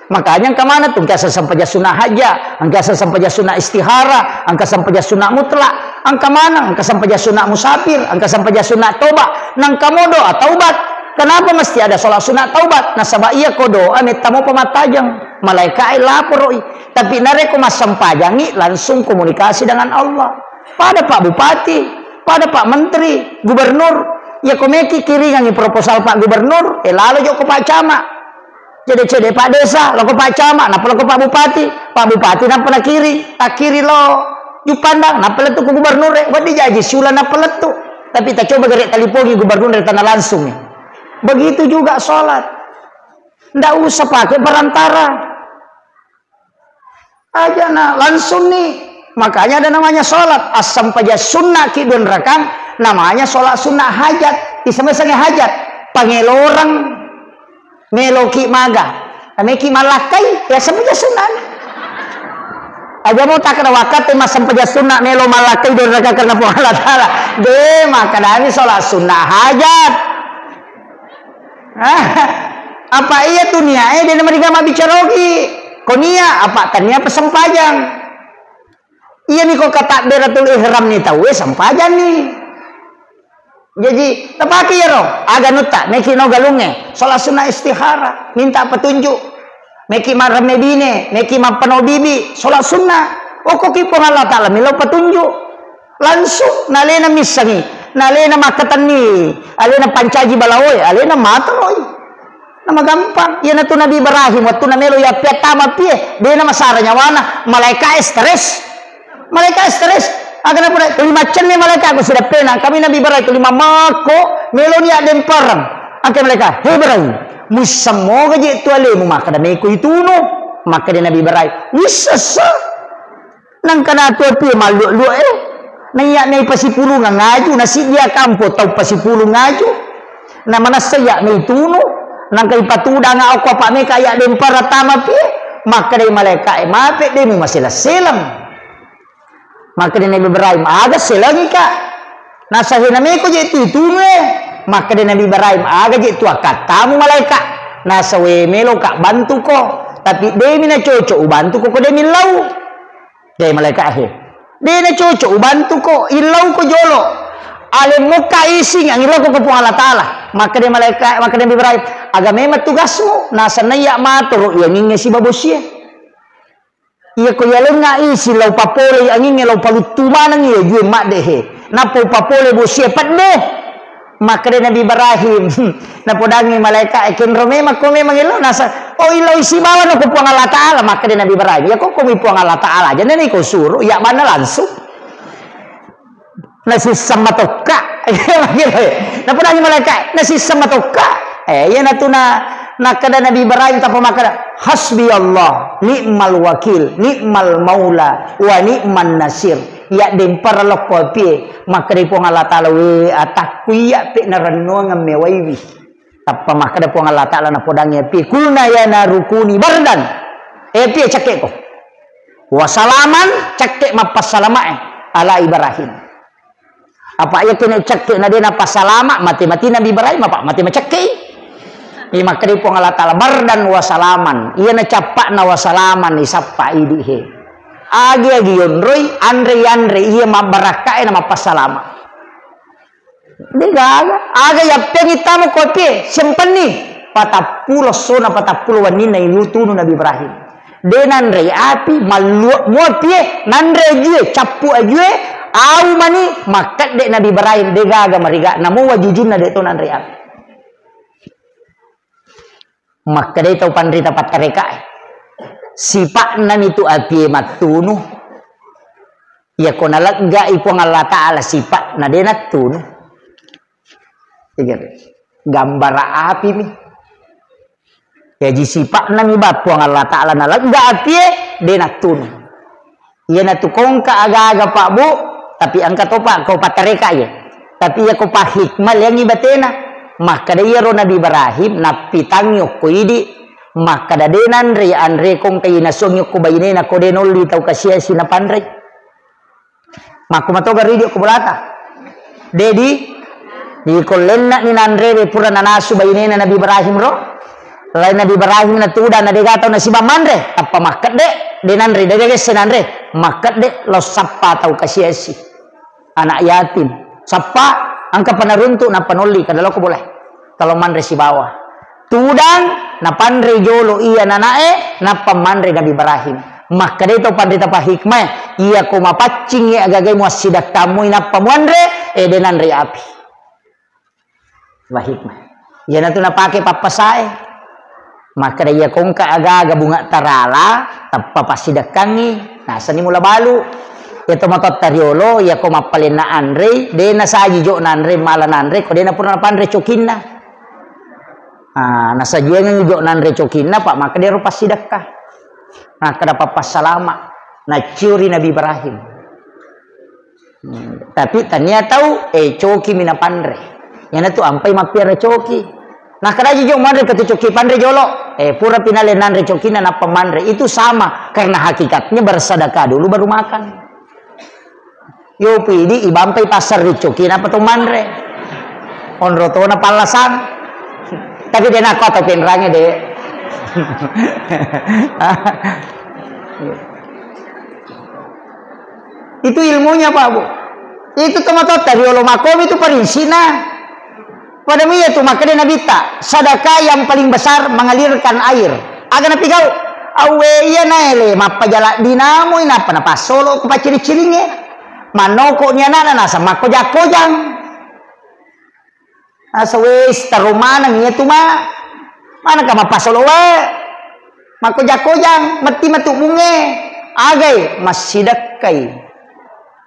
Makanya kemana tuh? Angka sampaja sunnah haja, angka sampaja sunnah istihara, angka sampaja sunnah mutlak, angka mana? Angka sampaja sunnah musafir, angka sampaja sunnah tobat, nang kamu doa taubat. Kenapa mesti ada sholat sunat taubat? Nah sabab iya ko doa metamu pematajang, malaikat lapor. Tapi nareko mas sampajangi langsung komunikasi dengan Allah. Pada Pak Bupati, pada Pak Menteri, Gubernur, ya komeki kiri ngangi proposal Pak Gubernur, lalu jo ko Pak Camat. Jadi Pak Desa, lo ko Pak Camat, napa lo ko Pak Bupati napa na kiri, tak kiri lo, ju pandang, napa letu ko Gubernur, wadi jaji sula napa letu. Tapi tak coba gerek talipogi Gubernur dari tanah langsung nih. Begitu juga sholat, ndak usah pakai perantara aja nah langsung nih. Makanya ada namanya sholat asam paja sunnah kidun rakang, namanya sholat sunnah hajat. Iseng-isengnya hajat pangelorang meloki maga meki malakai ya semuanya sunnah aja mau tak kena wakat mas sampaja sunnah melo malakai dan rakang karena Allah Ta'ala deh maka ini sholat sunnah hajat. Apa iya tuh nia dia nama digama bicarogi konia apa tania pesempajang iya nih kok kata beratul ihram nih tahu sempajang nih jadi tepaki ya roh agak nuta meki no galunge sholat sunnah istihara minta petunjuk meki marame bine meki mapano bibi sholat sunnah oh kok kipong Allah Ta'ala milo petunjuk langsung nalena misangi nalena makatan ni alena pancaji balawoy alena matoroy nama gampang iya na tu Nabi Ibrahim waktu na melo ya piatama pie dia nama saranya wana malaikat stres agar apa tu macam ni malaikat aku sudah pernah kami Nabi Ibrahim tu 5 mako melo ni ada perang angkat malaikat hei Ibrahim musammo gaje tu ale mu maka da meko itu no maka dia Nabi Ibrahim wisasa nang kana tu pie malu naiyak may pasipulong nga ngaju nasi dia kampo tau pasipulong ngaju na manasaya may tuno nang kay patuda nga ako pa may kaya din para tama pi maka day malaikat mape day mo masila silang maka day Nabi Ibrahim aga silang ka nasa hinami ko di tuno maka day Nabi Ibrahim aga di tu akatamu malaikat nasa we melo ka bantu ko tapi day mina coco bantu ko day milaw day malaikat dia na cocok bantu ko ilaw ko jolo alim muka ising ang ilaw ko po Allah Ta'ala maka dia malaikat maka dia Ibrahim aga memang tugasmu nasa naya maturo yang ingin si babosya iya ko yalong nga isi law papole ang ingin law palutumanan iya juwe mak dehe napo papole bosya pat deh Maka Nabi Ibrahim napodangi malaikat ekin rome makome mangilo nasa oh ilo isi bawa no kupuang Allah Ta'ala. Maka Nabi Ibrahim ya kok kumipuang Allah Ta'ala aja nih kau suruh ya mana langsung nasi sama toka napodangi malaikat nasi sama toka ya na kada Nabi Ibrahim tanpa makada hasbi Allah ni'mal wakil ni'mal maula wa ni'man nasir ya dempar lokpo pie maka di puang Allah Ta'ala we atakku ya pe narano ngamme waiwi tappa maka da puang Allah Ta'ala na podangnya pie kulna ya narukuni bardan pie cakek ko wasalaman cakek mapas salama ala Ibrahim apa ya kena cakek na dia na pasalama mati-mati Nabi Ibrahim apa mati macakek i maka di puang Allah Ta'ala bardan wasalaman iya na capak na wasalaman isappa idihe agi yonroy andre iya mabaraka nama pasalama aga ya pengitamu kopi sempeni patapulo sona patapulo wanina yutunu Nabi Ibrahim denandre api malu muapie nandre jue capu ajue au mani makat dek Nabi Ibrahim de gaga mariga namu wajujun na de to nandre api maka de tau pandrita patareka sipak nan itu api matunu ya kona lagga ipo Allah Ta'ala sipak na denat tunu gambar api mi ya ji sipak nan iba po Allah Ta'ala na lagga api denat tunu iya na tukong ka aga-aga pak bu tapi angkat opa kau patareka ya tapi ya kau pa hikmal yang ibatena maka dia ro Nabi Ibrahim na pitangyo ko idi maka dadenan re andre kong kay nasong ko bayine na ko denol di tau kasiya sinapandre maku matoga ridio ko bulata dedi di kollenna ni nandre re pura nanasu bayine na Nabi Ibrahim ro lain Nabi Ibrahim na tuda na degatau na siba mandre apa makat de denandre dege senandre makat de lo sappa tau kasiya si anak yatim sappa angka panaruntu na panoli kadalo ko boleh kalau mandre si bawah tudang na pandre jolo iya nanae na pamandre Nabi Ibrahim maka dito pandrita pa hikmah iya ko mapacing ya agagay mo sidak tamu ina pamandre denandre api wa hikmah iya na to napake papasae maka iya kong kaaga bunga tarala tappa pasidakangi nasa ni mula balu ito matot tariolo iya ko mapalin na andre de na saji jo na andre malan andre ko de na pura na pandre cokin na nasa dia ngigo nandre cokinna pak maka dia rupas sidakah nah kada papasalama na curi Nabi Ibrahim tapi tania tahu coki mina pandre yana tu ampai mapiara coki nah kada jo mandre katu coki pandre jolo pura pinale nandre cokinna na pamandre itu sama karena hakikatnya bersedekah dulu baru makan yo pidi ibampai pasar di cokinna patung mandre onroto na palasan tapi dia nak atau penrangnya deh itu ilmunya Pak Bu itu tomato dari makom itu perinsina pada mia itu maka dia nabita sedekah yang paling besar mengalirkan air agar napi kau awe iya naele mapa jala dinamo ina apa napa solo kupa ciri-cirinya manokoknya nana nasa mako jakojang asa wis tarumanang iya tu mana ka mapasolo we mako jakojang mati matu bunge agay masidakkay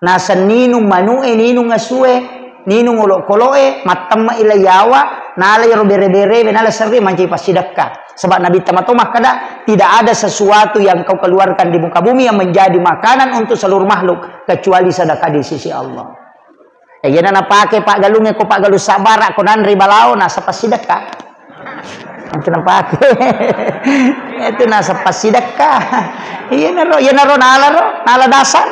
nasa ninung manue ninung ngasue ninung ulo koloe matamma ilayawa nalay ro bere-bere nala seri manci pasidakka sebab Nabi tamatomah kada tidak ada sesuatu yang kau keluarkan di muka bumi yang menjadi makanan untuk seluruh makhluk kecuali sedekah di sisi Allah. Yana na pake pak galungnya ko pak galu sabara ko nandri balao nasa pasidakah. Ang kinapake. Itu nasa pasidakah. Iya na ro nala dasar.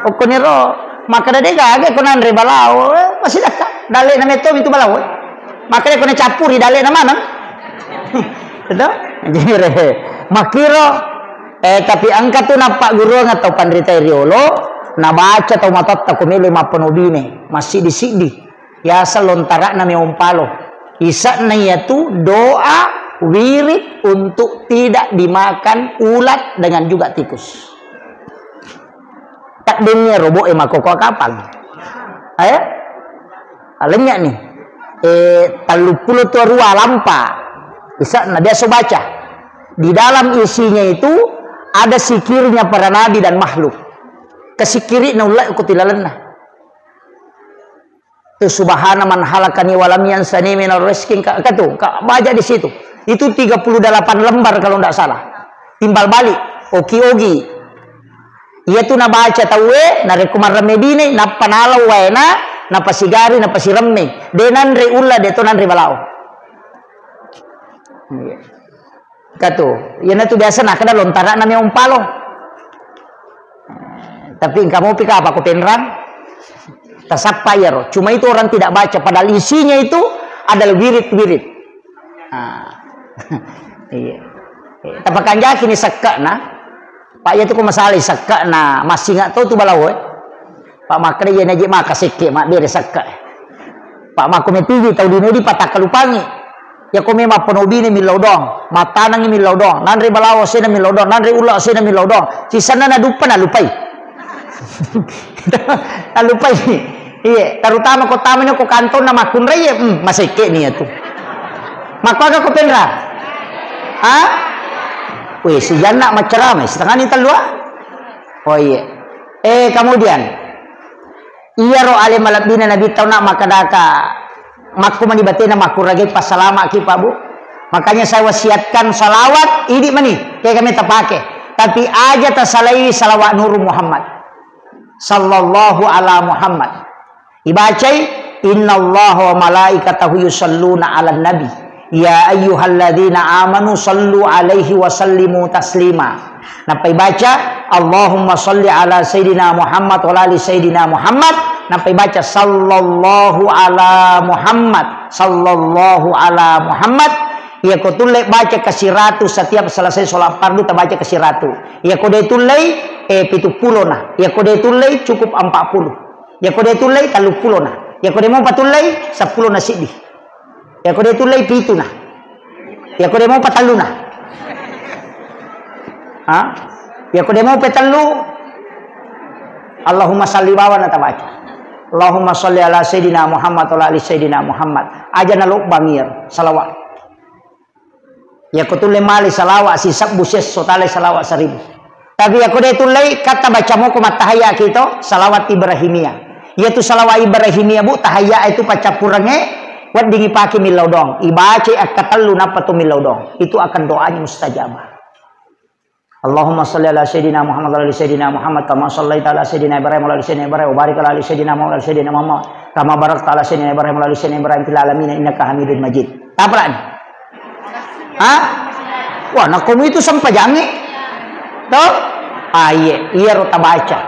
O ko niro maka dade gaga ko nandri balao pasidakah. Dale na meto itu balao. Maka ko na capuri dale na mana. Itu jire makiro tapi angkat tu nampak guru atau pandrita riolo na baca atau matot ta kumili mapanubine masih disidi ya salontara na meumpalo isa na yaitu doa wirid untuk tidak dimakan ulat dengan juga tikus takdimnya robo makoko kapal ayo alenya nih 30 tua rua lampa bisa nah dia so baca di dalam isinya itu ada sikirnya para nabi dan makhluk kesikiri na ulai ko tilalanna tu subhana man halakani walam yansani minal rizqin ka baca di situ itu 38 lembar kalau tidak salah timbal balik oki ia tu na baca tawe na rekumar remedine na panalaw waena na pasigari na pasiremme denan re ulla de to nan re balao kato yan tu biasa na kada lontara na may umpalo tapi kamu pika apa ko penrang tasapa yaro cuma itu orang tidak baca padahal isinya itu adalah wirid-wirid iya tapakan jaki ni sakka na pak ya tu ko masalah sakka na masih nggak tahu tu balao Pak Makre ya naji maka seke mak dia sakka. Pak Makome tigi tau dino di patah kalupangi. Ya kome ma penobi ni milaudong, matanang ni milaudong, nanre balawo sena milaudong, nanre ula sena milaudong. Sisana na dupa na lupai. Na lupai. Iya, terutama ko tamanyo ko kanton na makun reye, maseke ni atu. Makwaga ko penra. Ha? Weh, si Jana macerame setengah ni talua. Oh iya. Kemudian iya ro ale malabina nabi tauna makadaka makku mani batena makku rage pasalama ki Pak Bu makanya saya wasiatkan salawat ini mani kayak kami terpakai tapi aja tasalai salawat nur Muhammad sallallahu ala Muhammad ibacai innallaha wa malaikatahu yusalluna ala nabi ya ayyuhalladzina amanu sallu alaihi wa sallimu taslima Nampai baca Allahumma salli ala Sayyidina Muhammad wa ala Sayyidina Muhammad. Nampai baca sallallahu ala Muhammad, sallallahu ala Muhammad. Ya kau tulai baca kasih ratu setiap selesai sholat fardu tak baca kasih ratu. Ya kau dia tulai 70 nah. Ya kau dia tulai cukup 40. Ya kau dia tulai 30 nah. Ya kau dia mau patulai 10 nasi di. Ya kau dia tulai 7 nah. Ya kau dia mau patalu nah. Ha? Ya kau dia mau petalu. Allahumma salli bawa nata baca. Allahumma salli ala Sayyidina Muhammad wa ala Sayyidina Muhammad. Aja naluk bangir salawat. Ya kau tulai mali salawat sisak buses sotale salawat 1000. Tapi ya kau dia tulai kata baca mau kumat tahaya kita salawat Ibrahimiyah. Yaitu salawat Ibrahimiyah bu tahaya itu pacapurange wat dingi paki milaudong. Ibaca akatalu napatu milaudong. Itu akan doanya mustajabah. Allahumma salli ala Sayyidina Muhammad wa ala Sayyidina Muhammad kama sallaita ala Sayyidina Ibrahim wa ala Sayyidina Ibrahim wa barik ala Sayyidina Muhammad wa ala Sayyidina Muhammad kama barakta ala Sayyidina Ibrahim wa ala Sayyidina Ibrahim fil alamin innaka Hamidum Majid. Tapalan. Hah? Wah, nak kamu itu sampai jange. Toh? Iya ro baca.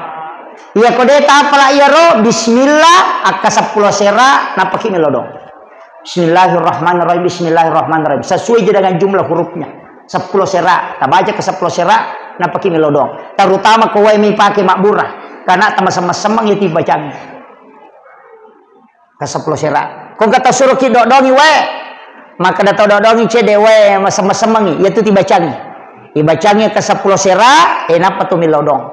Iya kode tapala iya ro bismillah akka 10 sera napaki melodong. Bismillahirrahmanirrahim bismillahirrahmanirrahim. Sesuai dengan jumlah hurufnya. 10 sera, tak baca ke 10 sera napaki melodong. Terutama kowe mi pakai makburah karena sama-sama semang itu bacaan. Ke 10 sera. Kau kata suruh ki dodongi we. Maka datang dodongi cedewe sama-sama yaitu dibacangi. Dibacangi ke 10 sera napa tu melodong.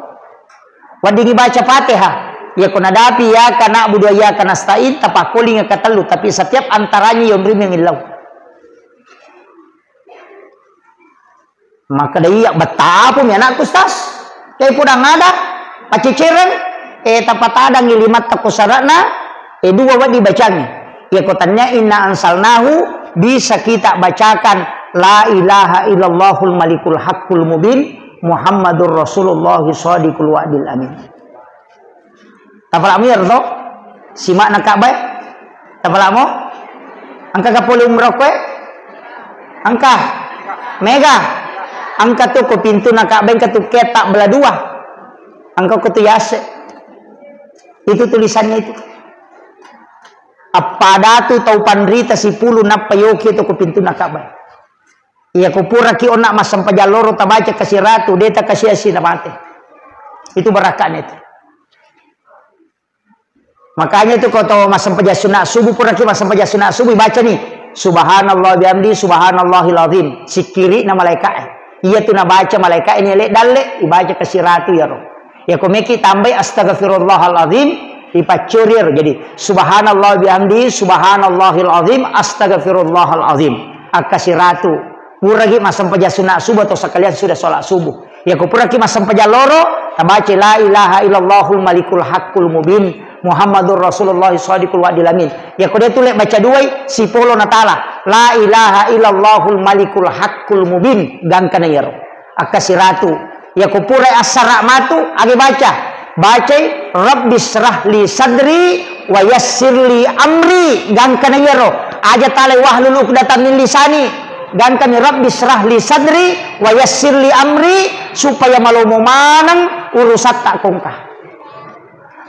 Wadingi baca Fatihah. Ya kuna dapi ya kana budu ya kana stain tapakuli ngakatelu tapi setiap antaranya yang beri milau. Maka dia betapa mi anak Ustaz. Kayak pudang ada paciciran tapatada ngilimat takusarana dua wad dibacangi. Ya kotanya inna ansalnahu bisa kita bacakan la ilaha illallahul malikul haqqul mubin Muhammadur Rasulullah shadiqul wa'dil amin. Tapal amir to simak nak baik tapal mo angka kapul umroh kwe angka mega angka tu ko pintu nak baik ka tu ketak belah dua angka ko tu yase itu tulisannya itu apa datu tau pandrita si pulu napayoki itu ko pintu nak baik iya ko pura ki onak masam pajaloro tabaca kasih ratu deta kasih asi na mate itu barakan itu. Makanya itu kau tahu masam pajasuna subuh pura ki masam pajasuna subuh baca nih subhanallah bihamdi subhanallahil azim sikiri na malaikat iya tu na baca malaikat ini lek dalle ibaca kasih ratu ya roh ya ko meki tambah astaghfirullahal azim dipacurir. Jadi subhanallah bihamdi subhanallahil azim astaghfirullahal azim. Akasiratu puragi masam paja sunat subuh atau sekalian sudah sholat subuh. Ya kupuragi masam paja loro tabaca la ilaha illallahul malikul haqqul mubin Muhammadur Rasulullah shadiqul wa'dil amin. Ya kode tu lek baca duai si polo natala la ilaha illallahul malikul haqqul mubin gangkana yaro. Akasiratu ya kupure asara matu agi baca Rabbi syrah li sadri wa yassir li amri gangkana yaro aja tale wahlul uqdatam min lisani gangkana Rabbi syrah li sadri wa yassir li amri supaya malumu manang urusat tak kongkah.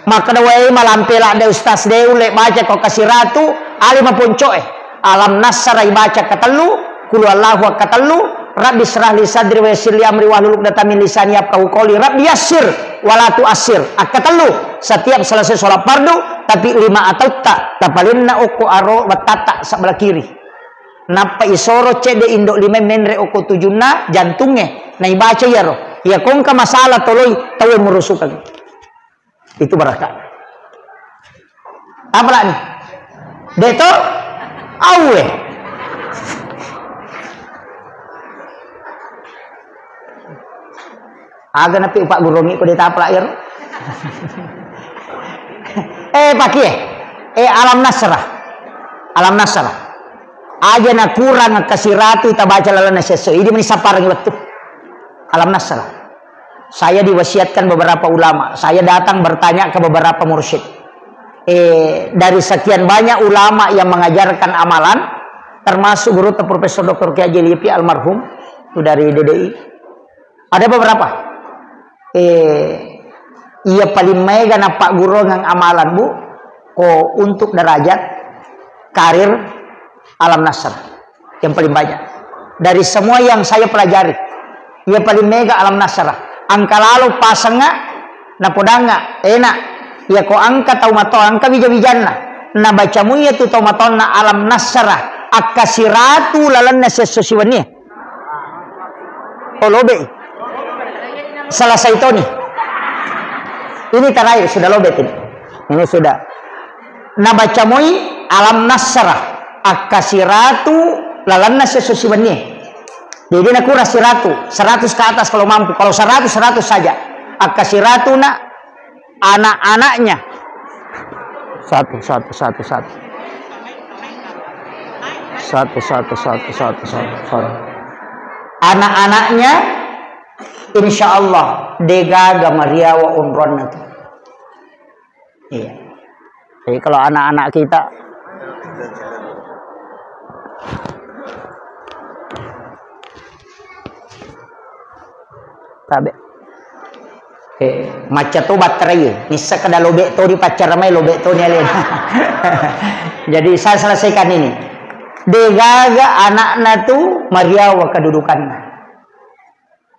Maka dawai malampela de ustaz deu lek baca kok kasih ratu ali mapun coe alam nasrai baca katelu kul wallahu katelu Rabbi syrah li sadri wa yassir li amri wahlul uqdatam min lisani yafqahu qawli Rabbi yassir wala tu'assir akatelu setiap selesai sholat fardu tapi 5 atalta tapalinna uku aro watata sebelah kiri napa isoro cede indok 5 menre uku tujuna jantungnya nai baca ya roh ya kongka masalah toloi tahu merusukan itu barakat apa lah nih deto awe aga napi upak gurongi ko deta apa air pakai alam nasrah aja na kurang kasih ratu kita baca lalana sesuai ini menisaparang waktu alam nasrah. Saya diwasiatkan beberapa ulama. Saya datang bertanya ke beberapa mursyid. Dari sekian banyak ulama yang mengajarkan amalan, termasuk guru Profesor Dr. Kiai Jelipi almarhum, itu dari DDI. Ada beberapa. Ia paling mega na Pak Guru ng amalan bu, ko untuk derajat karir alam nasr yang paling banyak. Dari semua yang saya pelajari, ia paling mega alam nasr. Angka lalu pasanga na podanga enak ya ko angka taumato angka bija-bijanna na bacamu ya tu taumatonna alam nasrah akasiratu lalanna sesosiwani lobe selesai itu nih ini terakhir sudah lobe ini sudah na bacamu alam nasrah akasiratu lalanna sesosiwani. Jadi nak kurang 100 ke atas kalau mampu. Kalau 100 saja. Akasiratu nak anak-anaknya. Satu. Anak-anaknya insya Allah degaga mariawa umron itu. Iya. Jadi kalau anak-anak kita tabe maca to baterai nisa kada lobe to di pacar mai lobe to ni alien. Jadi saya selesaikan ini degaga anakna tu mariawa kedudukanna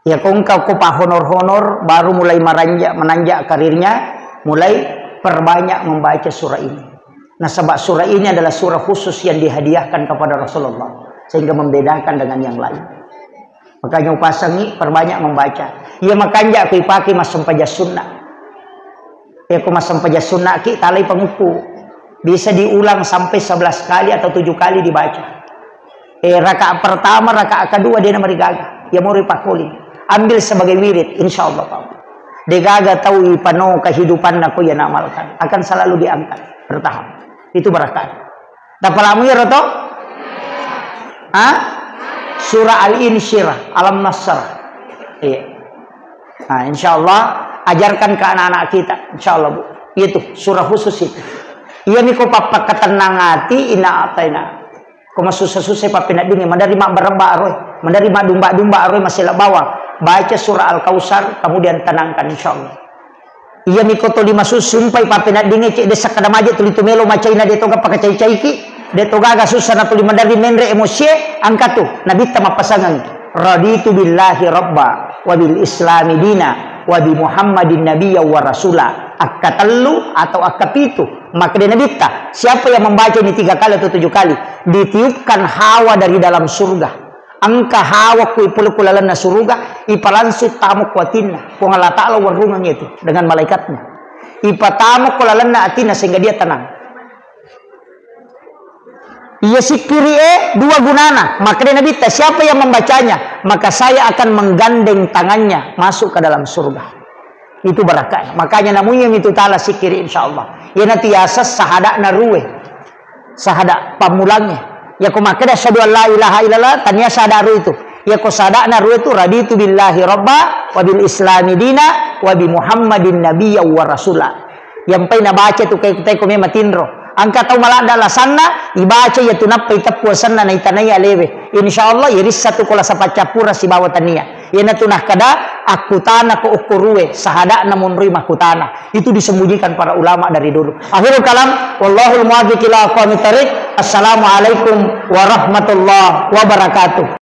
ya kongkau ko pa honor baru mulai menanjak karirnya mulai perbanyak membaca surah ini. Nah sebab surah ini adalah surah khusus yang dihadiahkan kepada Rasulullah sehingga membedakan dengan yang lain. Makanya upasangi perbanyak membaca. Ya makanya aku pakai masam paja sunnah. Ya aku masam paja sunnah ki talai pengupu. Bisa diulang sampai 11 kali atau 7 kali dibaca. Rakaat pertama, rakaat kedua dia nama digaga. Ya mau ripakuli. Ambil sebagai wirid insyaallah Pak. Digaga tahu pano kehidupan aku yang amalkan. Akan selalu diangkat bertahap. Itu barakat. Dapalamu ya roto? Surah Al-Insyirah, Alam Nasr. Iya. Nah, insyaallah ajarkan ke anak-anak kita, insyaallah Bu. Itu surah khusus itu. Iya niko papa ketenang hati ina ataina. Ko susah-susah papa nak dingin, menerima beremba roy, menerima domba-domba roy masih bawang. Baca surah Al-Kausar, kemudian tenangkan insyaallah. Iya niko to 5 sumpai papa nak dingin cek desa kada maje tuli tu melo macaina de toga pakai cai-cai ki. De toga ga susah na tuli mandari menre emosi angkat tu nabi tama pasangan raditu billahi rabba wa bil islami dina wa bi muhammadin nabiyya wa rasula akatelu atau akapitu maka dia nabi siapa yang membaca ini 3 kali atau 7 kali ditiupkan hawa dari dalam surga angka hawa ku ipulukulalan na surga ipalansu tamu kuatinna ku Allah taala warungan itu dengan malaikatnya Ipatamu kolalana atina sehingga dia tenang. Ia sikiri dua gunana. Maka dia Nabi, siapa yang membacanya, maka saya akan menggandeng tangannya masuk ke dalam surga. Itu barakah. Makanya namanya itu ta'ala sikiri insyaallah. Ya nanti asas sahada naruwe. Sahada pamulangnya. Ya ko makada syahadu an la ilaha illallah tanya sahada ru itu. Ya ko sahada naruwe itu raditu billahi rabba wa bil islami dina wa bi muhammadin nabiyya wa rasula. Yang paina baca tu kay ko me matinro. Angka tau malada lasanna ibaca ya tunapay tapuasan na itanaya lebe. Insyaallah iris satu kola sa pacapura si bawa tania. Yana tunah kada akutana ko ukuruwe sahada namun ri makutana. Itu disembunyikan para ulama dari dulu. Akhirul kalam wallahul muwaffiq ila aqwamit thariq. Assalamualaikum warahmatullahi wabarakatuh.